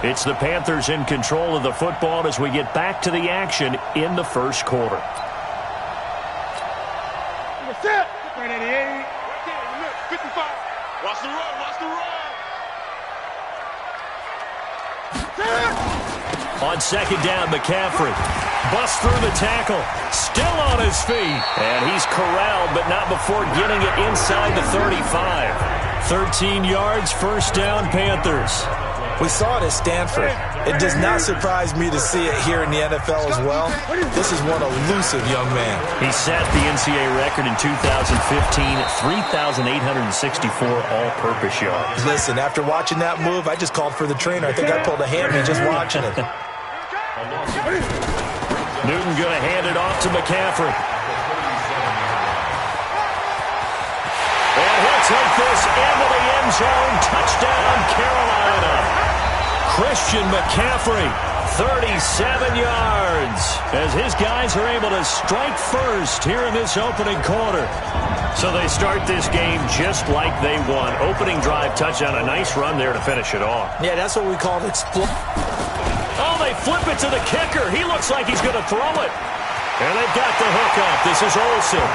It's the Panthers in control of the football as we get back to the action in the first quarter. Watch the run, watch the run. On second down, McCaffrey busts through the tackle, still on his feet, and he's corralled, but not before getting it inside the 35. 13 yards, first down, Panthers. We saw it at Stanford. It does not surprise me to see it here in the NFL as well. This is one elusive young man. He set the NCAA record in 2015, 3,864 all-purpose yards. Listen, after watching that move, I just called for the trainer. I think I pulled a hammy just watching it. Newton going to hand it off to McCaffrey. And he'll take this into the end zone. Touchdown, Carolina. Christian McCaffrey, 37 yards, as his guys are able to strike first here in this opening quarter. So they start this game just like they won. Opening drive touchdown, a nice run there to finish it off. Yeah, that's what we call an explode. Oh, they flip it to the kicker. He looks like he's going to throw it. And they've got the hook up. This is Olsen.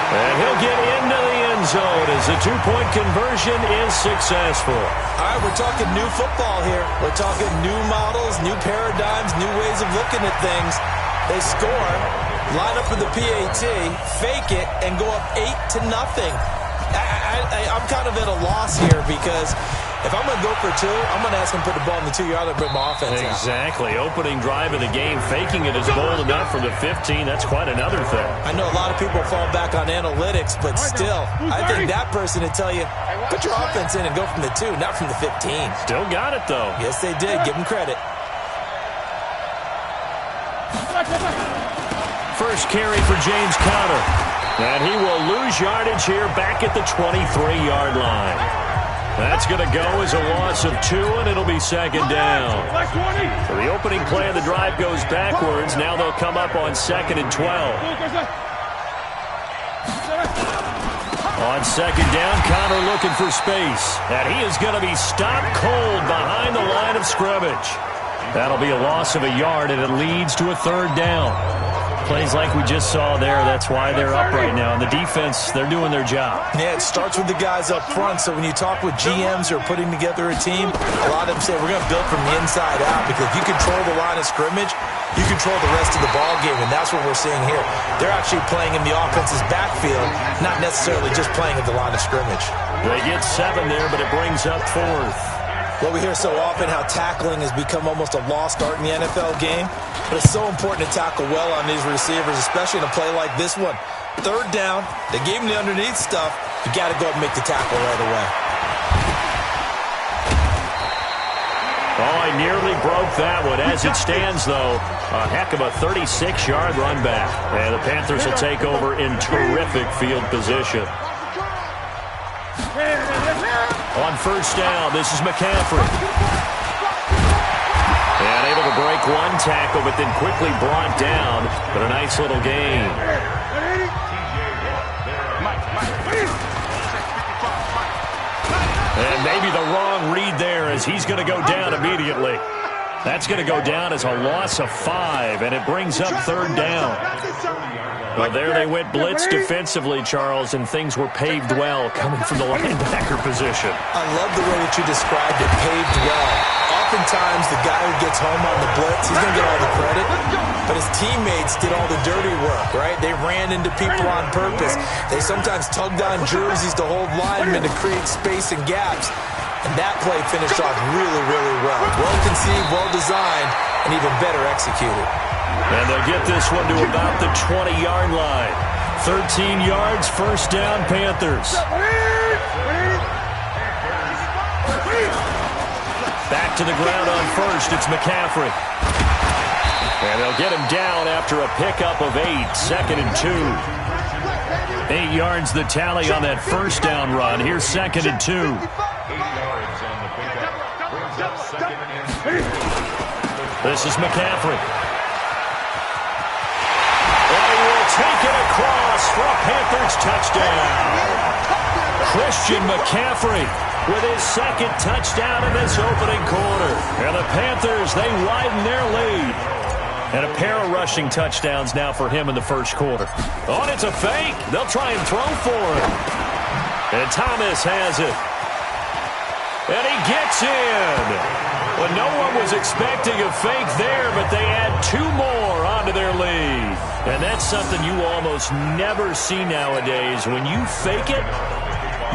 And he'll get into the end zone as the two-point conversion is successful. All right, we're talking new football here. We're talking new models, new paradigms, new ways of looking at things. They score, line up for the PAT, fake it, and go up 8-0. I'm kind of at a loss here because if I'm going to go for two, I'm going to ask him to put the ball in the 2-yard line and bring my offense out. Exactly. Opening drive of the game, faking it is bold enough from the 15. That's quite another thing. I know a lot of people fall back on analytics, but still, I think that person would tell you, put your offense in and go from the 2, not from the 15. Still got it, though. Yes, they did. Give them credit. First carry for James Conner. And he will lose yardage here back at the 23-yard line. That's going to go as a loss of 2, and it'll be second down. So the opening play of the drive goes backwards. Now they'll come up on 2nd and 12. On second down, Conner looking for space. And he is going to be stopped cold behind the line of scrimmage. That'll be a loss of a yard, and it leads to a third down. Plays like we just saw there, that's why they're up right now. And the defense, they're doing their job. Yeah, it starts with the guys up front. So when you talk with GMs who are putting together a team, a lot of them say we're going to build from the inside out, because if you control the line of scrimmage, you control the rest of the ball game, and that's what we're seeing here. They're actually playing in the offense's backfield, not necessarily just playing at the line of scrimmage. They get 7 there, but it brings up 4th. Well, we hear so often how tackling has become almost a lost art in the NFL game, but it's so important to tackle well on these receivers, especially in a play like this one. Third down, they gave him the underneath stuff. You got to go up and make the tackle right away. Oh, I nearly broke that one. As it stands, though, a heck of a 36-yard run back. And the Panthers will take over in terrific field position. On first down, this is McCaffrey. And able to break one tackle, but then quickly brought down. But a nice little gain. And maybe the wrong read there, as he's going to go down immediately. That's going to go down as a loss of 5, and it brings up third down. Well, there they went blitz defensively, Charles, and things were paved well coming from the linebacker position. I love the way that you described it, paved well. Oftentimes, the guy who gets home on the blitz, he's going to get all the credit, but his teammates did all the dirty work, right? They ran into people on purpose. They sometimes tugged on jerseys to hold linemen to create space and gaps. And that play finished off really, really well. Well-conceived, well-designed, and even better executed. And they'll get this one to about the 20-yard line. 13 yards, first down, Panthers. Back to the ground on first, it's McCaffrey. And they'll get him down after a pickup of 8, 2nd and 2. 8 yards the tally on that first down run. Here's 2nd and 2. This is McCaffrey. And he will take it across for a Panthers touchdown. Christian McCaffrey with his second touchdown in this opening quarter. And the Panthers, they widen their lead. And a pair of rushing touchdowns now for him in the first quarter. Oh, and it's a fake. They'll try and throw for him. And Thomas has it. And he gets in. Well, no one was expecting a fake there, but they add 2 more onto their lead. And that's something you almost never see nowadays. When you fake it,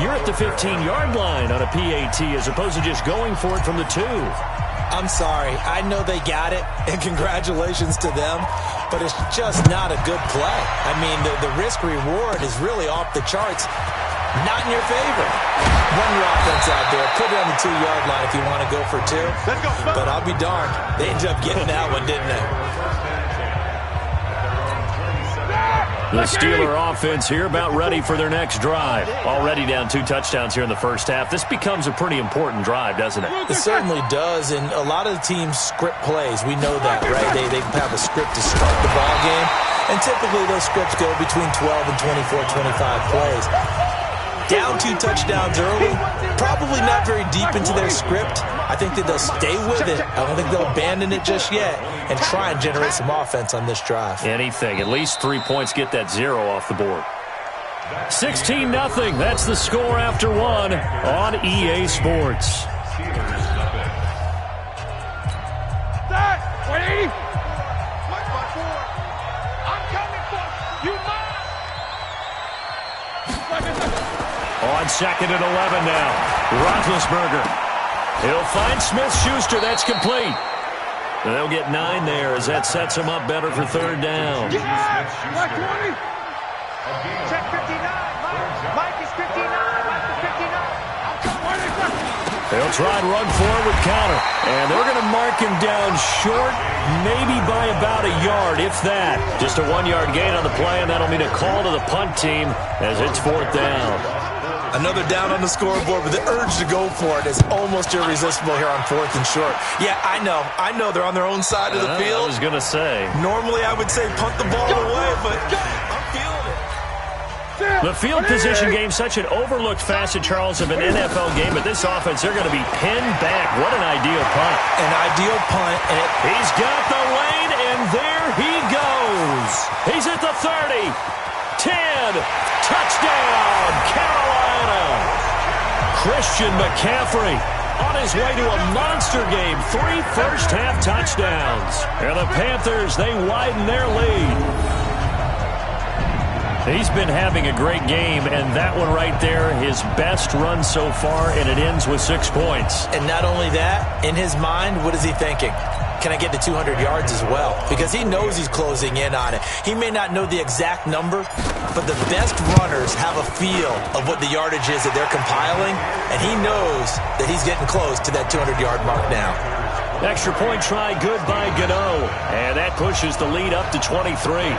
you're at the 15-yard line on a PAT as opposed to just going for it from the 2. I'm sorry. I know they got it, and congratulations to them, but it's just not a good play. I mean, the risk-reward is really off the charts. Not in your favor. Run your offense out there. Put it on the 2-yard line if you want to go for 2. But I'll be darned. They ended up getting that one, didn't they? The Steeler offense here about ready for their next drive. Already down 2 touchdowns here in the first half. This becomes a pretty important drive, doesn't it? It certainly does, and a lot of the teams script plays. We know that, right? They have a script to start the ball game, and typically those scripts go between 12 and 24, 25 plays. Down 2 touchdowns early, probably not very deep into their script. I think that they'll stay with it. I don't think they'll abandon it just yet and try and generate some offense on this drive. Anything. At least 3 points, get that 0 off the board. 16-0. That's the score after 1 on EA Sports. 180. I'm coming for you. On 2nd and 11 now. Roethlisberger. He'll find Smith-Schuster. That's complete. They'll get 9 there as that sets him up better for 3rd down. Check 59. Mike is 59. Mike is 59. They'll try and run forward with counter. And they're going to mark him down short, maybe by about a yard, if that. Just a 1-yard gain on the play, and that'll mean a call to the punt team as it's 4th down. Another down on the scoreboard, but the urge to go for it is almost irresistible here on 4th and short. Yeah, I know they're on their own side of the field. I was going to say. Normally I would say punt the ball away, but I'm feeling it. The field position game, such an overlooked facet, Charles, of an NFL game, but this offense, they're going to be pinned back. What an ideal punt. An ideal punt. And he's got the lane, and there he goes. He's at the 30. 10. Touchdown, Carolina. Christian McCaffrey on his way to a monster game. 3 first-half touchdowns. And the Panthers, they widen their lead. He's been having a great game, and that one right there, his best run so far, and it ends with 6 points. And not only that, in his mind, what is he thinking? Can I get to 200 yards as well? Because he knows he's closing in on it. He may not know the exact number, but the best runners have a feel of what the yardage is that they're compiling, and he knows that he's getting close to that 200-yard mark now. Extra point try, good by Gano. And that pushes the lead up to 23.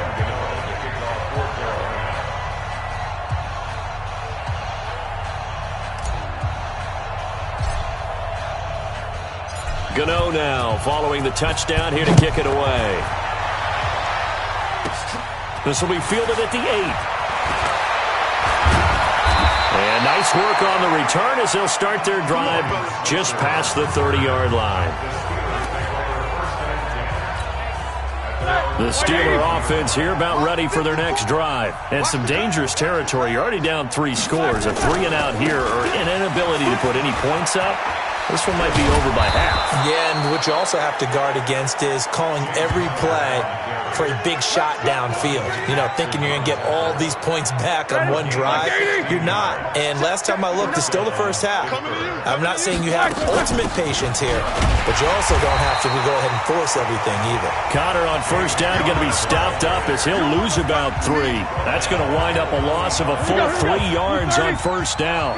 Gano now following the touchdown here to kick it away. This will be fielded at the 8. And nice work on the return as they'll start their drive just past the 30-yard line. The Steeler offense here about ready for their next drive. And some dangerous territory. You're already down 3 scores. A 3-and-out here or an inability to put any points up. This one might be over by half. Yeah, and what you also have to guard against is calling every play for a big shot downfield. You know, thinking you're going to get all these points back on one drive. You're not. And last time I looked, it's still the first half. I'm not saying you have ultimate patience here, but you also don't have to go ahead and force everything either. Connor on first down going to be stopped up as he'll lose about 3. That's going to wind up a loss of a full 3 yards on first down.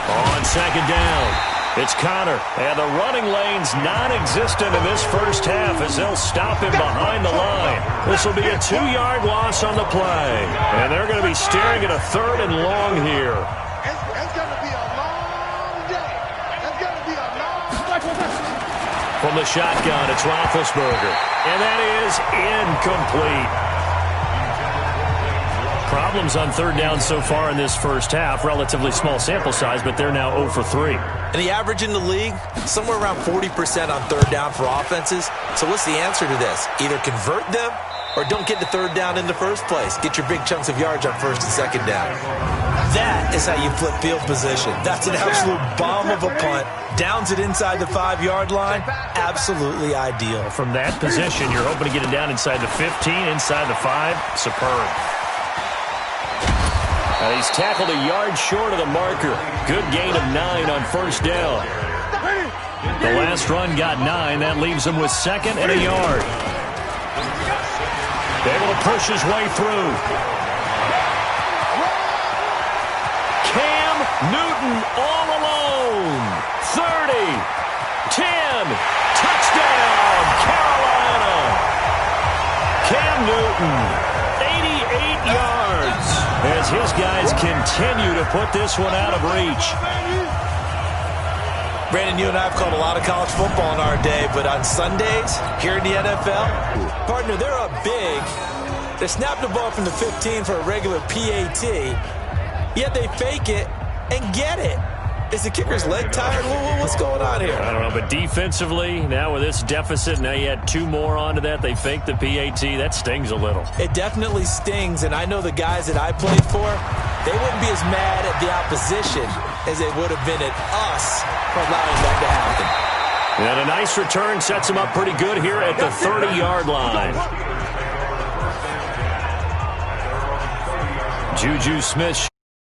On second down, it's Connor, and the running lane's non-existent in this first half as they'll stop him behind the line. This will be a 2-yard loss on the play, and they're going to be staring at a 3rd and long here. It's going to be a long day. It's going to be a long day. from the shotgun. It's Roethlisberger. And that is incomplete. Problems on third down so far in this first half. Relatively small sample size, but they're now 0 for 3. And the average in the league, somewhere around 40% on third down for offenses. So what's the answer to this? Either convert them or don't get the third down in the first place. Get your big chunks of yards on first and second down. That is how you flip field position. That's an absolute bomb of a punt. Downs it inside the 5-yard line. Absolutely ideal. From that position, you're hoping to get it down inside the 15, inside the 5. Superb. And he's tackled a yard short of the marker. Good gain of 9 on first down. The last run got 9. That leaves him with second and a yard. Able to push his way through. Cam Newton all alone. 30, 10, touchdown, Carolina. Cam Newton, 88 yards. As his guys continue to put this one out of reach. Brandon, you and I have called a lot of college football in our day, but on Sundays, here in the NFL, partner, they're up big. They snapped the ball from the 15 for a regular PAT, yet they fake it and get it. Is the kicker's leg tired? What's going on here? I don't know, but defensively, now with this deficit, now you add 2 more onto that. They fake the PAT. That stings a little. It definitely stings, and I know the guys that I played for, they wouldn't be as mad at the opposition as they would have been at us for allowing that to happen. And a nice return sets him up pretty good here at the 30-yard line. Juju Smith.